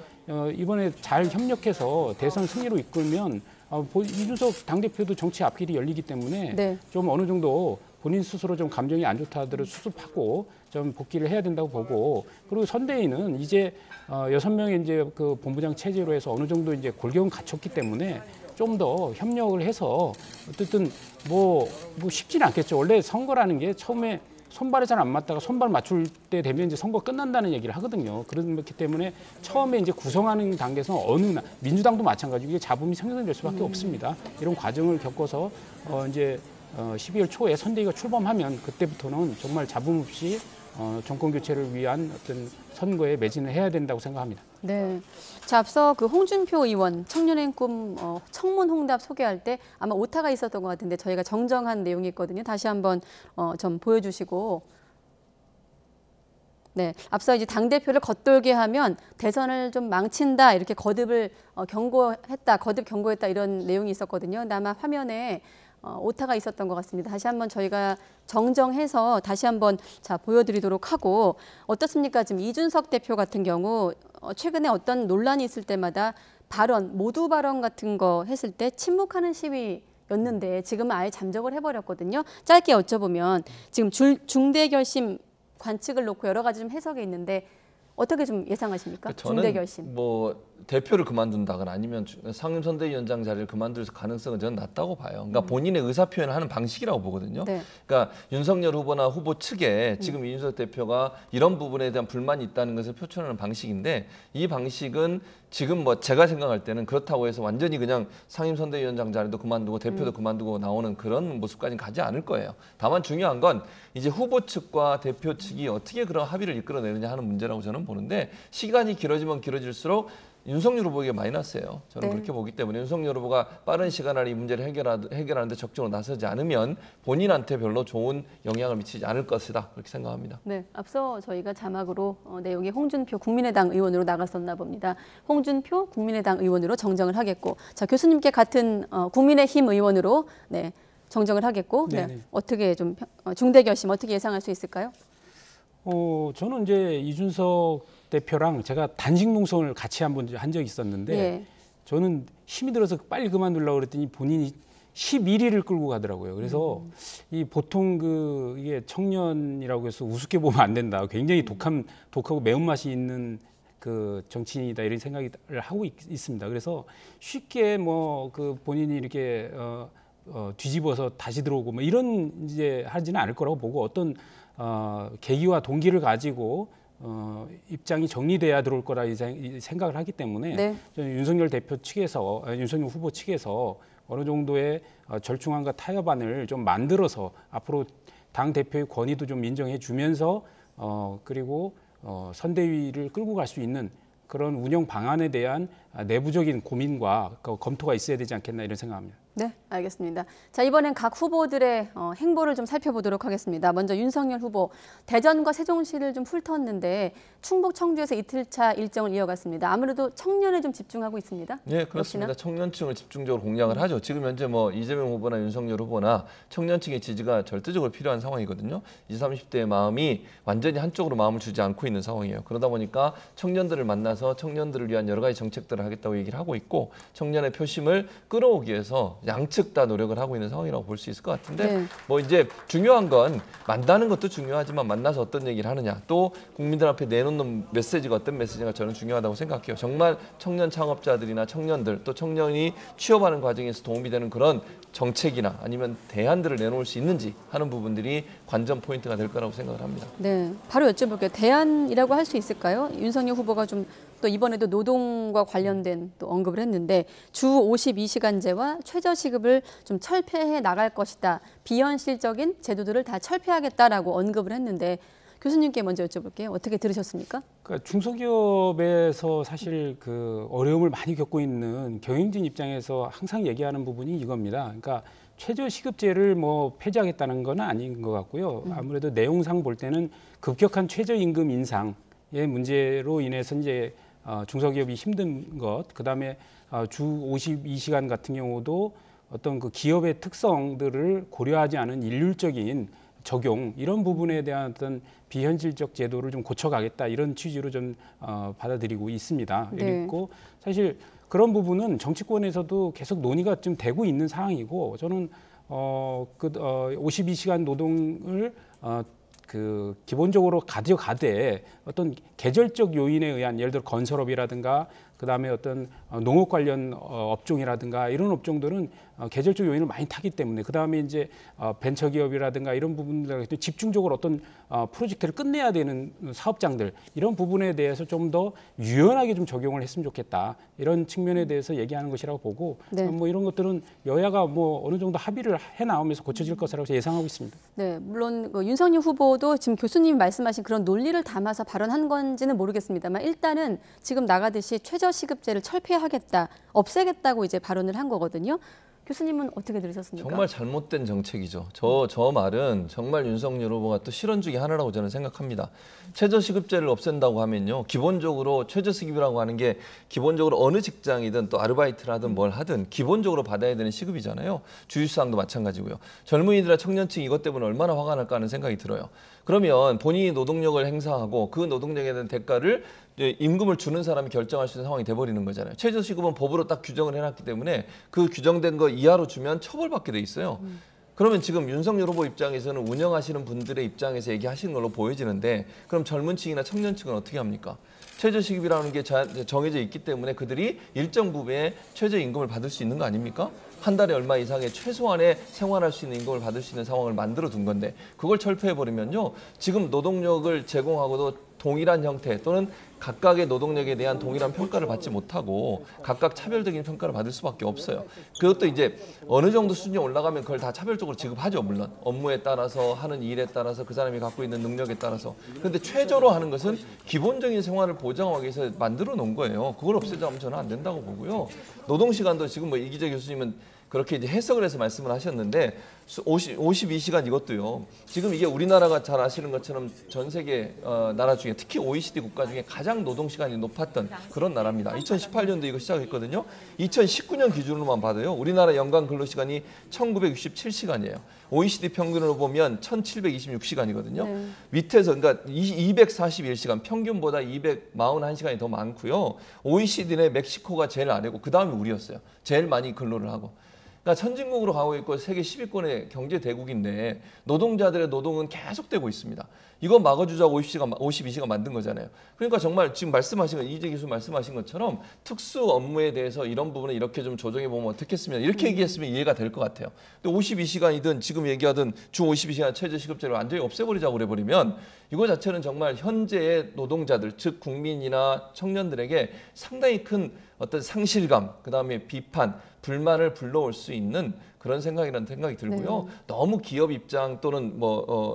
이번에 잘 협력해서 대선 승리로 이끌면 이준석 당대표도 정치 앞길이 열리기 때문에 네. 좀 어느 정도 본인 스스로 좀 감정이 안 좋다 하더라도 수습하고 좀 복귀를 해야 된다고 보고 그리고 선대위는 이제 6명의 이제 그 본부장 체제로 해서 어느 정도 이제 골격은 갖췄기 때문에 좀 더 협력을 해서 어쨌든 뭐 쉽지는 않겠죠. 원래 선거라는 게 처음에 손발이 잘 안 맞다가 손발 맞출 때 되면 이제 선거 끝난다는 얘기를 하거든요. 그렇기 때문에 처음에 이제 구성하는 단계에서 민주당도 마찬가지고 이게 잡음이 생성될 수밖에 없습니다. 이런 과정을 겪어서 이제 12월 초에 선대위가 출범하면 그때부터는 정말 잡음 없이 정권 교체를 위한 어떤 선거에 매진을 해야 된다고 생각합니다. 네. 자, 앞서 그 홍준표 의원 청년의 꿈 청문 홍답 소개할 때 아마 오타가 있었던 것 같은데 저희가 정정한 내용이 있거든요. 다시 한번 좀 보여주시고. 네, 앞서 이제 당 대표를 겉돌게 하면 대선을 좀 망친다 이렇게 거듭 경고했다 이런 내용이 있었거든요. 근데 아마 화면에 오타가 있었던 것 같습니다. 다시 한번 저희가 정정해서 다시 한번 보여드리도록 하고 어떻습니까? 지금 이준석 대표 같은 경우 최근에 어떤 논란이 있을 때마다 모두 발언 같은 거 했을 때 침묵하는 시위였는데 지금은 아예 잠적을 해버렸거든요. 짧게 여쭤보면 지금 중대 결심 관측을 놓고 여러 가지 좀 해석이 있는데 어떻게 좀 예상하십니까? 저는 중대 결심. 뭐 대표를 그만둔다거나 아니면 상임선대위원장 자리를 그만둘 가능성은 저는 낮다고 봐요. 그러니까 본인의 의사 표현을 하는 방식이라고 보거든요. 네. 그러니까 윤석열 후보나 후보 측에 지금 이준석 대표가 이런 부분에 대한 불만이 있다는 것을 표출하는 방식인데 이 방식은 지금 뭐 제가 생각할 때는 그렇다고 해서 완전히 그냥 상임선대위원장 자리도 그만두고 대표도 그만두고 나오는 그런 모습까지는 가지 않을 거예요. 다만 중요한 건 이제 후보 측과 대표 측이 어떻게 그런 합의를 이끌어내느냐 하는 문제라고 저는 보는데 시간이 길어지면 길어질수록 윤석열 후보에게 마이너스예요. 저는 그렇게 보기 때문에 윤석열 후보가 빠른 시간 안에 이 문제를 해결하는데 적극적으로 나서지 않으면 본인한테 별로 좋은 영향을 미치지 않을 것이다. 그렇게 생각합니다. 네, 앞서 저희가 자막으로 내용이 홍준표 국민의당 의원으로 나갔었나 봅니다. 홍준표 국민의당 의원으로 정정을 하겠고, 자 교수님께 같은 국민의힘 의원으로 정정을 하겠고, 어떻게 좀 중대 결심 어떻게 예상할 수 있을까요? 저는 이제 이준석 대표랑 제가 단식 농성을 같이 한 적이 있었는데 저는 힘이 들어서 빨리 그만두려고 그랬더니 본인이 11일을 끌고 가더라고요. 그래서 이 보통 이게 청년이라고 해서 우습게 보면 안 된다. 굉장히 독하고 매운맛이 있는 그 정치인이다 이런 생각을 하고 있습니다. 그래서 쉽게 본인이 이렇게 뒤집어서 다시 들어오고 뭐 이런 이제 하지는 않을 거라고 보고 어떤 계기와 동기를 가지고 입장이 정리돼야 들어올 거라 생각을 하기 때문에 저는 윤석열 후보 측에서 어느 정도의 절충안과 타협안을 좀 만들어서 앞으로 당 대표의 권위도 좀 인정해 주면서 그리고 선대위를 끌고 갈 수 있는 그런 운영 방안에 대한 내부적인 고민과 검토가 있어야 되지 않겠나 이런 생각합니다. 네, 알겠습니다. 자, 이번엔 각 후보들의 행보를 좀 살펴보도록 하겠습니다. 먼저 윤석열 후보, 대전과 세종시를 좀 훑었는데 충북 청주에서 이틀차 일정을 이어갔습니다. 아무래도 청년에 좀 집중하고 있습니다. 네, 그렇습니다. 역시나? 청년층을 집중적으로 공략을 하죠. 지금 현재 이재명 후보나 윤석열 후보나 청년층의 지지가 절대적으로 필요한 상황이거든요. 20, 30대의 마음이 완전히 한쪽으로 마음을 주지 않고 있는 상황이에요. 그러다 보니까 청년들을 만나서 청년들을 위한 여러 가지 정책들을 하겠다고 얘기를 하고 있고 청년의 표심을 끌어오기 위해서 양측 다 노력을 하고 있는 상황이라고 볼 수 있을 것 같은데 이제 중요한 건 만나는 것도 중요하지만 만나서 어떤 얘기를 하느냐 또 국민들 앞에 내놓는 메시지가 어떤 메시지가 저는 중요하다고 생각해요. 정말 청년 창업자들이나 청년들 또 청년이 취업하는 과정에서 도움이 되는 그런 정책이나 아니면 대안들을 내놓을 수 있는지 하는 부분들이 관전 포인트가 될 거라고 생각을 합니다. 네, 바로 여쭤볼게요. 대안이라고 할 수 있을까요? 윤석열 후보가 좀 또 이번에도 노동과 관련된 또 언급을 했는데 주 52시간제와 최저시급을 좀 철폐해 나갈 것이다. 비현실적인 제도들을 다 철폐하겠다라고 언급을 했는데 교수님께 먼저 여쭤볼게요. 어떻게 들으셨습니까? 그러니까 중소기업에서 사실 어려움을 많이 겪고 있는 경영진 입장에서 항상 얘기하는 부분이 이겁니다. 그러니까 최저시급제를 폐지하겠다는 건 아닌 것 같고요. 아무래도 내용상 볼 때는 급격한 최저임금 인상의 문제로 인해서 이제 중소기업이 힘든 것, 그다음에 주 52시간 같은 경우도 어떤 기업의 특성들을 고려하지 않은 일률적인 적용 이런 부분에 대한 어떤 비현실적 제도를 좀 고쳐가겠다 이런 취지로 좀 받아들이고 있습니다. 그리고 사실 그런 부분은 정치권에서도 계속 논의가 좀 되고 있는 상황이고 저는 52시간 노동을 기본적으로 가져가되 어떤 계절적 요인에 의한 예를 들어 건설업이라든가 그다음에 어떤 농업 관련 업종이라든가 이런 업종들은 계절적 요인을 많이 타기 때문에 그다음에 이제 벤처기업이라든가 이런 부분들 집중적으로 어떤 프로젝트를 끝내야 되는 사업장들 이런 부분에 대해서 좀 더 유연하게 좀 적용을 했으면 좋겠다 이런 측면에 대해서 얘기하는 것이라고 보고 이런 것들은 여야가 어느 정도 합의를 해 나오면서 고쳐질 것이라고 예상하고 있습니다. 네, 물론 윤석열 후보도 지금 교수님이 말씀하신 그런 논리를 담아서 발언한 건지는 모르겠습니다만 일단은 지금 나가듯이 최저시급제를 철폐하겠다, 없애겠다고 이제 발언을 한 거거든요. 교수님은 어떻게 들으셨습니까? 정말 잘못된 정책이죠. 저 말은 정말 윤석열 후보가 또 실언 중에 하나라고 저는 생각합니다. 최저시급제를 없앤다고 하면요. 기본적으로 최저시급이라고 하는 게 기본적으로 어느 직장이든 또 아르바이트를 하든 뭘 하든 기본적으로 받아야 되는 시급이잖아요. 주휴수당도 마찬가지고요. 젊은이들과 청년층 이것 때문에 얼마나 화가 날까 하는 생각이 들어요. 그러면 본인이 노동력을 행사하고 그 노동력에 대한 대가를 임금을 주는 사람이 결정할 수 있는 상황이 돼버리는 거잖아요. 최저시급은 법으로 딱 규정을 해놨기 때문에 그 규정된 거 이하로 주면 처벌받게 돼 있어요. 그러면 지금 윤석열 후보 입장에서는 운영하시는 분들의 입장에서 얘기하시는 걸로 보여지는데 그럼 젊은 층이나 청년층은 어떻게 합니까? 최저시급이라는 게 정해져 있기 때문에 그들이 일정 부분의 최저임금을 받을 수 있는 거 아닙니까? 한 달에 얼마 이상의 최소한의 생활할 수 있는 임금을 받을 수 있는 상황을 만들어 둔 건데 그걸 철폐해버리면요. 지금 노동력을 제공하고도 동일한 형태 또는 각각의 노동력에 대한 동일한 평가를 받지 못하고 각각 차별적인 평가를 받을 수밖에 없어요. 그것도 이제 어느 정도 수준이 올라가면 그걸 다 차별적으로 지급하죠. 물론 업무에 따라서 하는 일에 따라서 그 사람이 갖고 있는 능력에 따라서. 그런데 최저로 하는 것은 기본적인 생활을 보장하기 위해서 만들어 놓은 거예요. 그걸 없애자면 저는 안 된다고 보고요. 노동시간도 지금 뭐 이기재 교수님은 그렇게 이제 해석을 해서 말씀을 하셨는데 52시간 이것도요. 지금 이게 우리나라가 잘 아시는 것처럼 전 세계 나라 중에 특히 OECD 국가 중에 가장 노동시간이 높았던 그런 나라입니다. 2018년도 이거 시작했거든요. 2019년 기준으로만 봐도요. 우리나라 연간 근로시간이 1967시간이에요. OECD 평균으로 보면 1726시간이거든요. 네. 밑에서 그러니까 241시간 평균보다 241시간이 더 많고요. OECD 내 멕시코가 제일 아래고 그다음에 우리였어요. 제일 많이 근로를 하고. 그러니까 선진국으로 가고 있고 세계 10위권의 경제 대국인데 노동자들의 노동은 계속되고 있습니다. 이거 막아주자고 52시간 만든 거잖아요. 그러니까 정말 지금 말씀하신 거 이재 교수 말씀하신 것처럼 특수 업무에 대해서 이런 부분을 이렇게 좀 조정해 보면 어떻겠으면 이렇게 얘기했으면 이해가 될 것 같아요. 근데 52시간이든 지금 얘기하든 주 52시간 최저시급제를 완전히 없애버리자고 그래버리면 이거 자체는 정말 현재의 노동자들 즉 국민이나 청년들에게 상당히 큰 어떤 상실감, 그다음에 비판, 불만을 불러올 수 있는 그런 생각이라는 생각이 들고요. 네. 너무 기업 입장 또는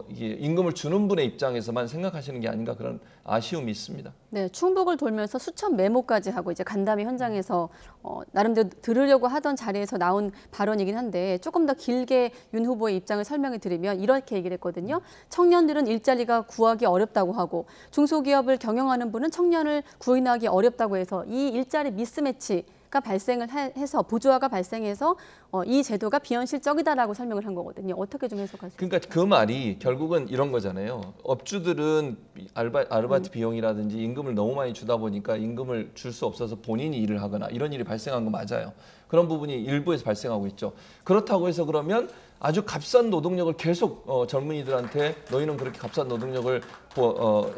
이게 임금을 주는 분의 입장에서만 생각하시는 게 아닌가 그런 아쉬움이 있습니다. 네, 충북을 돌면서 수천 메모까지 하고 이제 간담회 현장에서 나름대로 들으려고 하던 자리에서 나온 발언이긴 한데 조금 더 길게 윤 후보의 입장을 설명해 드리면 이렇게 얘기를 했거든요. 청년들은 일자리가 구하기 어렵다고 하고 중소기업을 경영하는 분은 청년을 구인하기 어렵다고 해서 이 일자리 미스매치가 발생을 해서 부조화가 발생해서 이 제도가 비현실적이다라고 설명을 한 거거든요. 어떻게 좀 해석하세요? 그러니까 그 말이 결국은 이런 거잖아요. 업주들은 아르바이트 비용이라든지 임금을 너무 많이 주다 보니까 임금을 줄 수 없어서 본인이 일을 하거나 이런 일이 발생한 거 맞아요. 그런 부분이 일부에서 발생하고 있죠. 그렇다고 해서 그러면 아주 값싼 노동력을 계속 젊은이들한테 너희는 그렇게 값싼 노동력을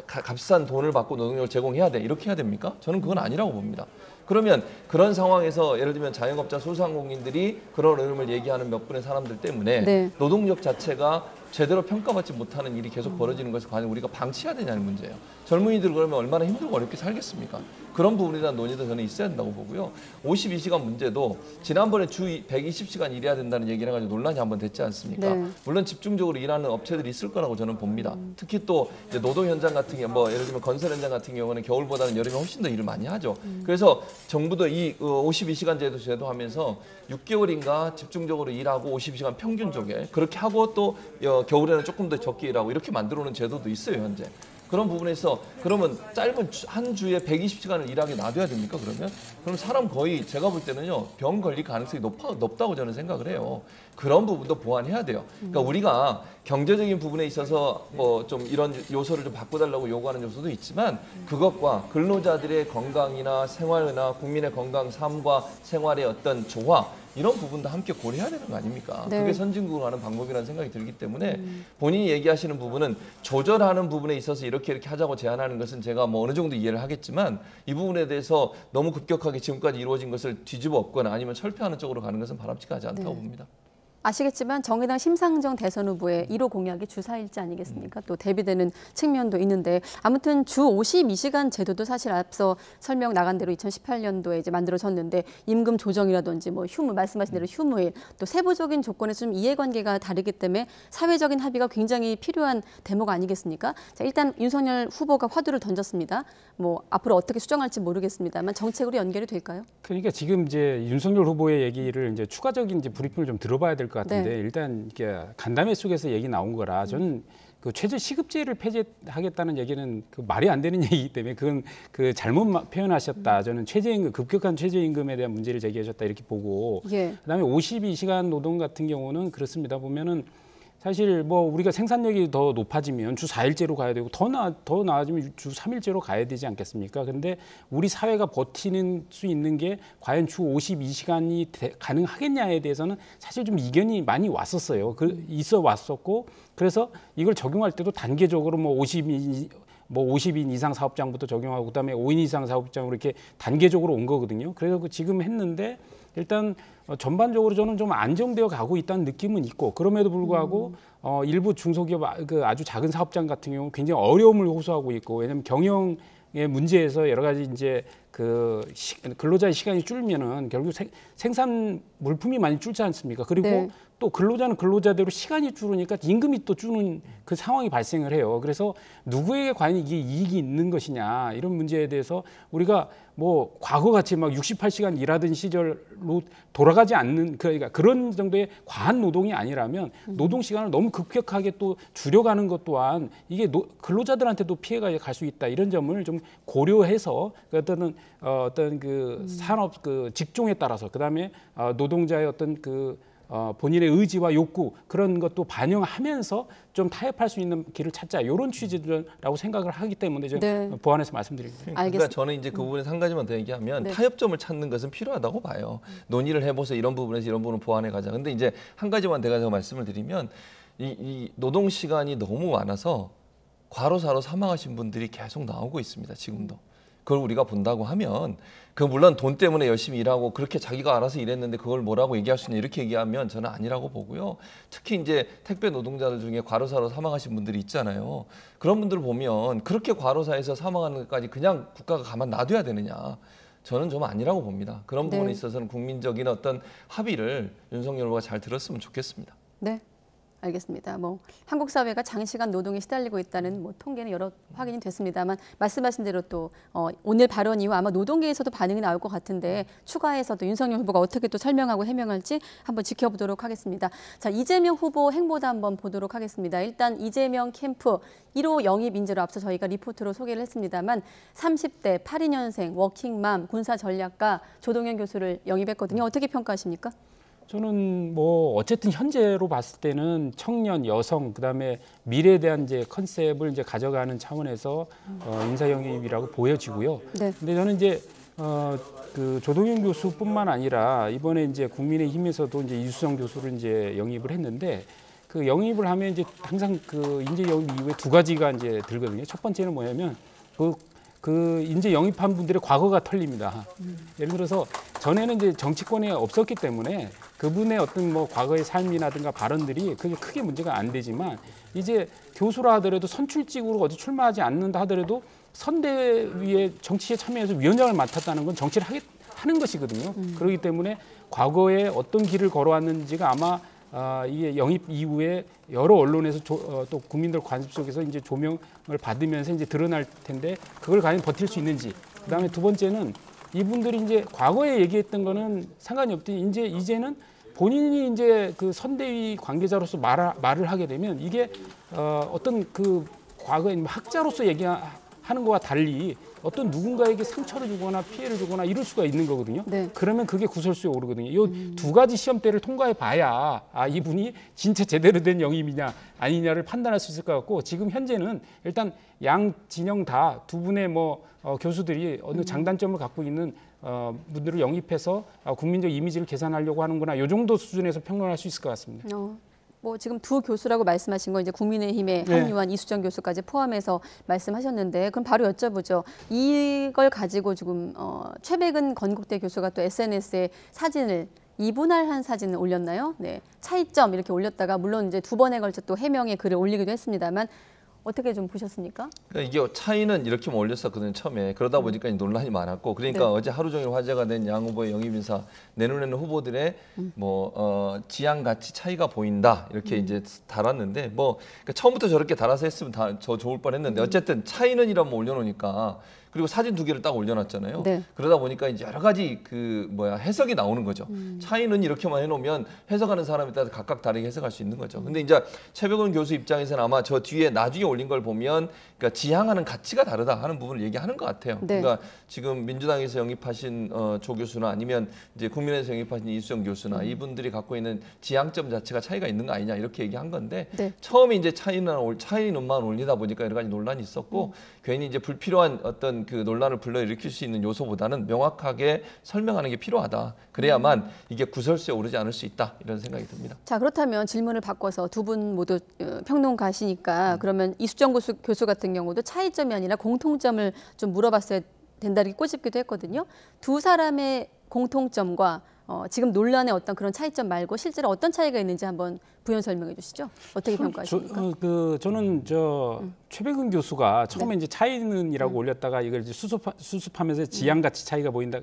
값싼 돈을 받고 노동력을 제공해야 돼 이렇게 해야 됩니까? 저는 그건 아니라고 봅니다. 그러면 그런 상황에서 예를 들면 자영업자 소상공인들이 그런 의문을 얘기하는 몇 분의 사람들 때문에 네. 노동력 자체가 제대로 평가받지 못하는 일이 계속 벌어지는 것을 과연 우리가 방치해야 되냐는 문제예요. 젊은이들 그러면 얼마나 힘들고 어렵게 살겠습니까? 그런 부분에 대한 논의도 저는 있어야 된다고 보고요. 52시간 문제도 지난번에 주 120시간 일해야 된다는 얘기를 해가지고 논란이 한번 됐지 않습니까? 네. 물론 집중적으로 일하는 업체들이 있을 거라고 저는 봅니다. 특히 또 이제 노동 현장 같은 경우 예를 들면 건설 현장 같은 경우는 겨울보다는 여름에 훨씬 더 일을 많이 하죠. 그래서 정부도 이 52시간 제도 하면서 6개월인가 집중적으로 일하고 52시간 평균적에 그렇게 하고 또 겨울에는 조금 더 적게 일하고 이렇게 만들어 놓은 제도도 있어요, 현재. 그런 부분에서 그러면 짧은 한 주에 120시간을 일하게 놔둬야 됩니까? 그럼 사람 거의 제가 볼 때는요 병 걸릴 가능성이 높다고 저는 생각을 해요. 그런 부분도 보완해야 돼요. 그러니까 우리가 경제적인 부분에 있어서 좀 이런 요소를 좀 바꿔달라고 요구하는 요소도 있지만 그것과 근로자들의 건강이나 생활이나 국민의 건강, 삶과 생활의 어떤 조화 이런 부분도 함께 고려해야 되는 거 아닙니까? 네. 그게 선진국으로 가는 방법이라는 생각이 들기 때문에 본인이 얘기하시는 부분은 조절하는 부분에 있어서 이렇게 하자고 제안하는 것은 제가 어느 정도 이해를 하겠지만 이 부분에 대해서 너무 급격하게 지금까지 이루어진 것을 뒤집어 엎거나 아니면 철폐하는 쪽으로 가는 것은 바람직하지 않다고 봅니다. 아시겠지만 정의당 심상정 대선 후보의 1호 공약이 주 4일제 아니겠습니까? 또 대비되는 측면도 있는데 아무튼 주 52시간 제도도 사실 앞서 설명 나간 대로 2018년도에 이제 만들어졌는데 임금 조정이라든지 뭐 휴무 말씀하신 대로 휴무일 또 세부적인 조건에서 좀 이해관계가 다르기 때문에 사회적인 합의가 굉장히 필요한 대목 아니겠습니까? 자, 일단 윤석열 후보가 화두를 던졌습니다. 뭐 앞으로 어떻게 수정할지 모르겠습니다만 정책으로 연결이 될까요? 그러니까 지금 이제 윤석열 후보의 얘기를 이제 추가적인 이제 브리핑을 좀 들어봐야 될 것 같은데 네. 일단 이게 간담회 속에서 얘기 나온 거라 저는 그 최저 시급제를 폐지하겠다는 얘기는 그 말이 안 되는 얘기이기 때문에 그건 그 잘못 표현하셨다. 저는 최저임금 급격한 최저임금에 대한 문제를 제기하셨다 이렇게 보고 예. 그다음에 52시간 노동 같은 경우는 그렇습니다. 보면은 사실 뭐 우리가 생산력이 더 높아지면 주 4일제로 가야 되고 더 나아지면 주 3일제로 가야 되지 않겠습니까? 근데 우리 사회가 버티는 수 있는 게 과연 주 52시간이 가능하겠냐에 대해서는 사실 좀 이견이 많이 왔었어요. 있어 왔었고 그래서 이걸 적용할 때도 단계적으로 뭐 50인 이상 사업장부터 적용하고 그다음에 5인 이상 사업장으로 이렇게 단계적으로 온 거거든요. 그래서 지금 했는데 일단 전반적으로 저는 좀 안정되어 가고 있다는 느낌은 있고 그럼에도 불구하고 일부 중소기업 그 아주 작은 사업장 같은 경우 굉장히 어려움을 호소하고 있고 왜냐하면 경영의 문제에서 여러 가지 이제 그 근로자의 시간이 줄면은 결국 생산 물품이 많이 줄지 않습니까? 그리고 네. 또 근로자는 근로자대로 시간이 줄으니까 임금이 또 주는 그 상황이 발생을 해요. 그래서 누구에게 과연 이게 이익이 있는 것이냐 이런 문제에 대해서 우리가 뭐 과거같이 막 68시간 일하던 시절로 돌아가지 않는 그러니까 그런 정도의 과한 노동이 아니라면 노동 시간을 너무 급격하게 또 줄여가는 것 또한 이게 근로자들한테도 피해가 갈 수 있다 이런 점을 좀 고려해서 어떤 그 산업 그 직종에 따라서 그다음에 노동자의 어떤 그 본인의 의지와 욕구 그런 것도 반영하면서 좀 타협할 수 있는 길을 찾자 이런 취지라고 생각을 하기 때문에 좀 네. 보완해서 말씀드립니다. 그러니까 저는 이제 그 부분에 한 가지만 더 얘기하면 네. 타협점을 찾는 것은 필요하다고 봐요. 논의를 해보세요. 이런 부분에서 이런 부분을 보완해 가자. 근데 이제 한 가지만 제가 말씀을 드리면 이 노동 시간이 너무 많아서 과로사로 사망하신 분들이 계속 나오고 있습니다. 지금도. 그걸 우리가 본다고 하면 그 물론 돈 때문에 열심히 일하고 그렇게 자기가 알아서 일했는데 그걸 뭐라고 얘기할 수 있냐 이렇게 얘기하면 저는 아니라고 보고요. 특히 이제 택배 노동자들 중에 과로사로 사망하신 분들이 있잖아요. 그런 분들을 보면 그렇게 과로사에서 사망하는 것까지 그냥 국가가 가만 놔둬야 되느냐. 저는 좀 아니라고 봅니다. 그런 부분에 네. 있어서는 국민적인 어떤 합의를 윤석열 후보가 잘 들었으면 좋겠습니다. 네. 알겠습니다. 뭐 한국 사회가 장시간 노동에 시달리고 있다는 뭐 통계는 여러 확인이 됐습니다만 말씀하신 대로 또 오늘 발언 이후 아마 노동계에서도 반응이 나올 것 같은데 추가해서도 윤석열 후보가 어떻게 또 설명하고 해명할지 한번 지켜보도록 하겠습니다. 자, 이재명 후보 행보도 한번 보도록 하겠습니다. 일단 이재명 캠프 1호 영입 인재로 앞서 저희가 리포트로 소개를 했습니다만 30대 82년생 워킹맘 군사전략가 조동현 교수를 영입했거든요. 어떻게 평가하십니까? 저는 뭐 어쨌든 현재로 봤을 때는 청년, 여성, 그다음에 미래에 대한 이제 컨셉을 이제 가져가는 차원에서 인사 영입이라고 보여지고요. 네. 근데 저는 이제 그 조동현 교수뿐만 아니라 이번에 이제 국민의힘에서도 이제 이수정 교수를 이제 영입을 했는데 그 영입을 하면 이제 항상 그 인재 영입 이후에 두 가지가 이제 들거든요. 첫 번째는 뭐냐면 그 인재 영입한 분들의 과거가 털립니다. 예를 들어서 전에는 이제 정치권에 없었기 때문에 그분의 어떤 뭐 과거의 삶이라든가 발언들이 그게 크게 문제가 안 되지만 이제 교수라 하더라도 선출직으로 어디 출마하지 않는다 하더라도 선대위에 정치에 참여해서 위원장을 맡았다는 건 정치를 하는 것이거든요. 그렇기 때문에 과거에 어떤 길을 걸어왔는지가 아마 이게 영입 이후에 여러 언론에서 또 국민들 관심 속에서 이제 조명을 받으면서 이제 드러날 텐데 그걸 과연 버틸 수 있는지. 그다음에 두 번째는 이분들이 이제 과거에 얘기했던 거는 상관이 없더니 이제는 본인이 이제 그 선대위 관계자로서 말을 하게 되면 이게 어떤 그 과거에 학자로서 얘기하는 거와 달리 어떤 누군가에게 상처를 주거나 피해를 주거나 이럴 수가 있는 거거든요. 네. 그러면 그게 구설수에 오르거든요. 이 두 가지 시험대를 통과해 봐야 이분이 진짜 제대로 된 영입이냐 아니냐를 판단할 수 있을 것 같고 지금 현재는 일단 양 진영 다 두 분의 뭐 교수들이 어느 장단점을 갖고 있는 분들을 영입해서 국민적 이미지를 개선하려고 하는구나. 이 정도 수준에서 평론할 수 있을 것 같습니다. 뭐 지금 두 교수라고 말씀하신 건 이제 국민의힘에 합류한 이수정 교수까지 포함해서 말씀하셨는데 그럼 바로 여쭤보죠. 이걸 가지고 지금 최백은 건국대 교수가 또 SNS에 사진을 이분할한 사진을 올렸나요? 네, 차이점 이렇게 올렸다가 물론 이제 2번에 걸쳐 또 해명의 글을 올리기도 했습니다만 어떻게 좀 보셨습니까? 그러니까 이게 차이는 이렇게만 올렸었거든요, 처음에. 그러다 보니까 논란이 많았고, 그러니까 네. 어제 하루 종일 화제가 된 양 후보의 영입 인사, 내놓는 후보들의 지향 가치 차이가 보인다 이렇게 이제 달았는데, 그러니까 처음부터 저렇게 달아서 했으면 더 좋을 뻔했는데 어쨌든 차이는이라면 올려놓으니까. 그리고 사진 2개를 딱 올려놨잖아요. 네. 그러다 보니까 이제 여러 가지 해석이 나오는 거죠. 차이는 이렇게만 해놓으면 해석하는 사람에 따라 각각 다르게 해석할 수 있는 거죠. 근데 이제 최백운 교수 입장에서는 아마 저 뒤에 나중에 올린 걸 보면 그러니까 지향하는 가치가 다르다 하는 부분을 얘기하는 것 같아요. 네. 그러니까 지금 민주당에서 영입하신 조 교수나 아니면 이제 국민의힘에서 영입하신 이수정 교수나 이분들이 갖고 있는 지향점 자체가 차이가 있는 거 아니냐 이렇게 얘기한 건데 네. 처음에 이제 차이는만 올리다 보니까 여러 가지 논란이 있었고 괜히 이제 불필요한 어떤 그 논란을 불러일으킬 수 있는 요소보다는 명확하게 설명하는 게 필요하다. 그래야만 이게 구설수에 오르지 않을 수 있다. 이런 생각이 듭니다. 자, 그렇다면 질문을 바꿔서 두 분 모두 평론가시니까 그러면 이수정 교수 같은 경우도 차이점이 아니라 공통점을 좀 물어봤어야 된다 이렇게 꼬집기도 했거든요. 두 사람의 공통점과 지금 논란의 어떤 그런 차이점 말고 실제로 어떤 차이가 있는지 한번 부연 설명해 주시죠. 어떻게 평가하십니까? 저는 최백은 교수가 처음에 이제 차이는이라고 올렸다가 이걸 이제 수습하면서 지향 가치 차이가 보인다.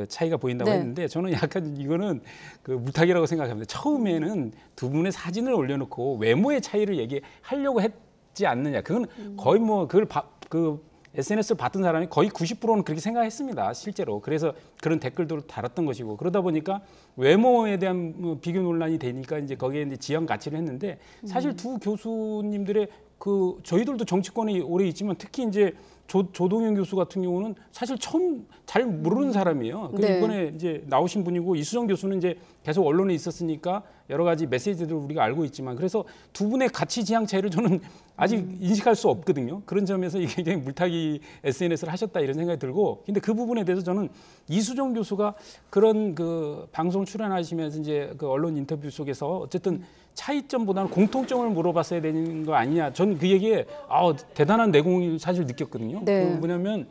차이가 보인다고 네. 했는데 저는 약간 이거는 물타기라고 생각합니다. 처음에는 두 분의 사진을 올려놓고 외모의 차이를 얘기하려고 했지 않느냐. 그건 거의 그걸 SNS를 봤던 사람이 거의 90%는 그렇게 생각했습니다. 실제로. 그래서 그런 댓글들을 달았던 것이고 그러다 보니까 외모에 대한 비교 논란이 되니까 이제 거기에 이제 지향 가치를 했는데 사실 두 교수님들의 저희들도 정치권에 오래 있지만 특히 이제 조동현 교수 같은 경우는 사실 처음 잘 모르는 사람이에요. 네. 이번에 이제 나오신 분이고 이수정 교수는 이제 계속 언론에 있었으니까 여러 가지 메시지들을 우리가 알고 있지만 그래서 두 분의 가치 지향 차이를 저는 아직 인식할 수 없거든요. 그런 점에서 이게 굉장히 물타기 SNS를 하셨다 이런 생각이 들고 근데 그 부분에 대해서 저는 이수정 교수가 그런 방송 출연하시면서 이제 언론 인터뷰 속에서 어쨌든 차이점보다는 공통점을 물어봤어야 되는 거 아니냐. 저는 그 얘기에 대단한 내공을 사실 느꼈거든요. 네. 뭐냐면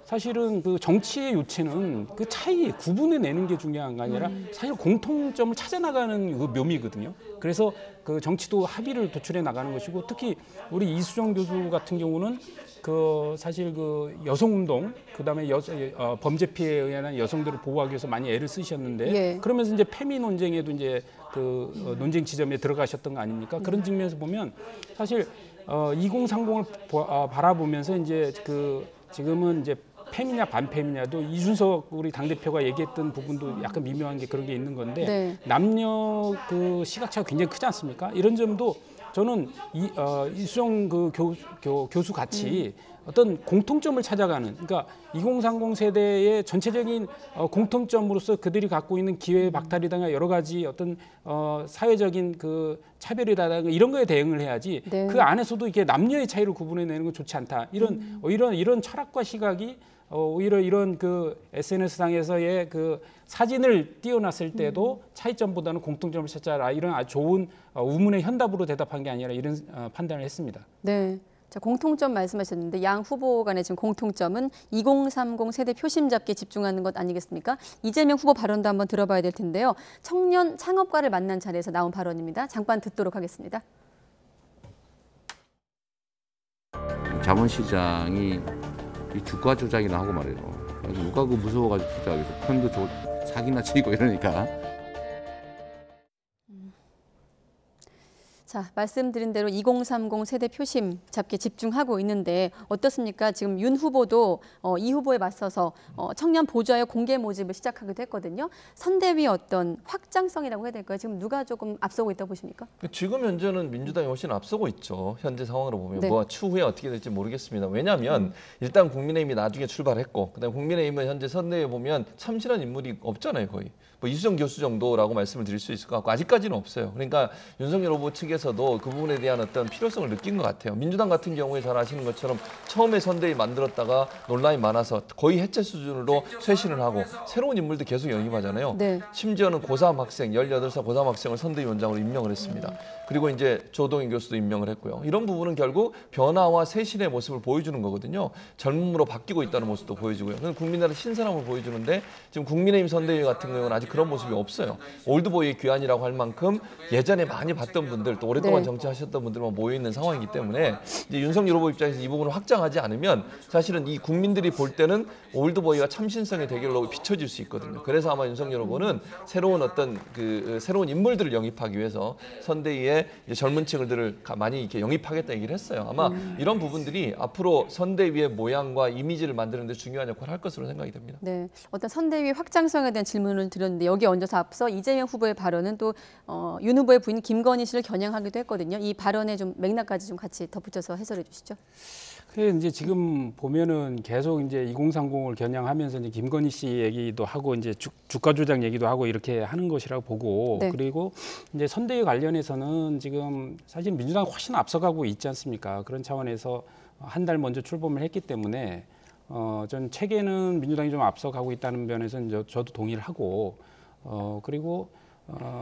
사실은 정치의 요체는 차이 구분해 내는 게 중요한 게 아니라 사실 공통점을 찾아 나가는 묘미거든요. 그래서 정치도 합의를 도출해 나가는 것이고 특히 우리 이수정 교수 같은 경우는 사실 여성운동 그다음에 범죄 피해에 의한 여성들을 보호하기 위해서 많이 애를 쓰셨는데 예. 그러면서 이제 페미 논쟁에도 이제 논쟁 지점에 들어가셨던 거 아닙니까? 그런 측면에서 보면 사실 2030을 바라보면서 이제 지금은 이제 팸이냐 반팸이냐도 이준석 우리 당대표가 얘기했던 부분도 약간 미묘한 게 그런 게 있는 건데 네. 남녀 시각차가 굉장히 크지 않습니까? 이런 점도 저는 이수정 교수 같이 어떤 공통점을 찾아가는 그러니까 2030 세대의 전체적인 공통점으로서 그들이 갖고 있는 기회 박탈이나 여러 가지 어떤 사회적인 차별이라든가 이런 거에 대응을 해야지 네. 그 안에서도 이게 남녀의 차이를 구분해내는 건 좋지 않다. 이런 철학과 시각이 오히려 이런 SNS 상에서의 사진을 띄워놨을 때도 차이점보다는 공통점을 찾아라 이런 아주 좋은 우문의 현답으로 대답한 게 아니라 이런 판단을 했습니다. 네. 자, 공통점 말씀하셨는데 양 후보 간의 지금 공통점은 2030 세대 표심 잡기에 집중하는 것 아니겠습니까? 이재명 후보 발언도 한번 들어봐야 될 텐데요. 청년 창업가를 만난 자리에서 나온 발언입니다. 잠깐 듣도록 하겠습니다. 자본시장이 주가 조작이나 하고 말이에요. 그래서 누가 무서워가지고 투자하겠어. 펀드 사기나 치고 이러니까. 자, 말씀드린 대로 2030 세대 표심 잡기에 집중하고 있는데 어떻습니까? 지금 윤 후보도 이 후보에 맞서서 청년 보좌의 공개 모집을 시작하기도 했거든요. 선대위 어떤 확장성이라고 해야 될까요? 지금 누가 조금 앞서고 있다고 보십니까? 지금 현재는 민주당이 훨씬 앞서고 있죠. 현재 상황으로 보면 네. 추후에 어떻게 될지 모르겠습니다. 왜냐하면 일단 국민의힘이 나중에 출발했고 그다음에 국민의힘은 현재 선대위에 보면 참신한 인물이 없잖아요. 거의. 이수정 교수 정도라고 말씀을 드릴 수 있을 것 같고 아직까지는 없어요. 그러니까 윤석열 후보 측에서도 그 부분에 대한 어떤 필요성을 느낀 것 같아요. 민주당 같은 경우에 잘 아시는 것처럼 처음에 선대위 만들었다가 논란이 많아서 거의 해체 수준으로 쇄신을 하고 새로운 인물도 계속 영입하잖아요. 네. 심지어는 고3 학생, 18살 고3 학생을 선대위원장으로 임명을 했습니다. 그리고 이제 조동인 교수도 임명을 했고요. 이런 부분은 결국 변화와 쇄신의 모습을 보여주는 거거든요. 젊음으로 바뀌고 있다는 모습도 보여주고요. 그건 국민들의 신선함을 보여주는데 지금 국민의힘 선대위 같은 경우는 아직 그런 모습이 없어요. 올드보이의 귀환이라고 할 만큼 예전에 많이 봤던 분들 또 오랫동안 네. 정치하셨던 분들만 모여 있는 상황이기 때문에 이제 윤석열 후보 입장에서 이 부분을 확장하지 않으면 사실은 이 국민들이 볼 때는 올드보이와 참신성의 대결로 비춰질 수 있거든요. 그래서 아마 윤석열 후보는 새로운 어떤 새로운 인물들을 영입하기 위해서 선대위에 이제 젊은 층들을 많이 이렇게 영입하겠다 얘기를 했어요. 아마 이런 부분들이 앞으로 선대위의 모양과 이미지를 만드는 데 중요한 역할을 할 것으로 생각이 됩니다. 네, 어떤 선대위 확장성에 대한 질문을 드렸는데 여기 얹어서 앞서 이재명 후보의 발언은 또 윤 후보의 부인 김건희 씨를 겨냥하기도 했거든요. 이 발언의 좀 맥락까지 좀 같이 덧붙여서 해설해 주시죠. 이제 지금 보면은 계속 이제 2030을 겨냥하면서 이제 김건희 씨 얘기도 하고 이제 주가 조작 얘기도 하고 이렇게 하는 것이라고 보고 네. 그리고 이제 선대위 관련해서는 지금 사실 민주당이 훨씬 앞서가고 있지 않습니까? 그런 차원에서 한 달 먼저 출범을 했기 때문에 전 체계는 민주당이 좀 앞서가고 있다는 면에서는 저도 동의를 하고 그리고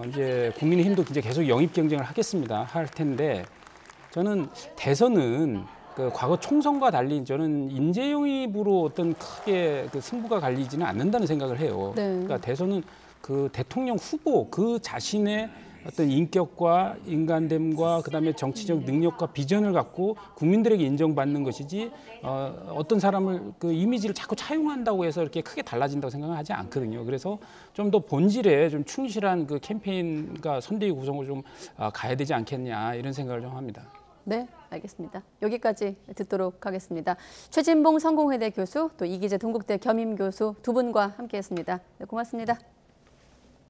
이제 국민의힘도 이제 계속 영입 경쟁을 하겠습니다. 할 텐데 저는 대선은 그 과거 총선과 달리 저는 인재 영입으로 어떤 크게 그 승부가 갈리지는 않는다는 생각을 해요. 네. 그러니까 대선은 그 대통령 후보 그 자신의 어떤 인격과 인간됨과 그다음에 정치적 능력과 비전을 갖고 국민들에게 인정받는 것이지 어떤 사람을 그 이미지를 자꾸 차용한다고 해서 이렇게 크게 달라진다고 생각은 하지 않거든요. 그래서 좀 더 본질에 좀 충실한 그 캠페인과 선대위 구성을 좀 가야 되지 않겠냐 이런 생각을 좀 합니다. 네, 알겠습니다. 여기까지 듣도록 하겠습니다. 최진봉 성공회대 교수, 또 이기재 동국대 겸임 교수 두 분과 함께했습니다. 네, 고맙습니다.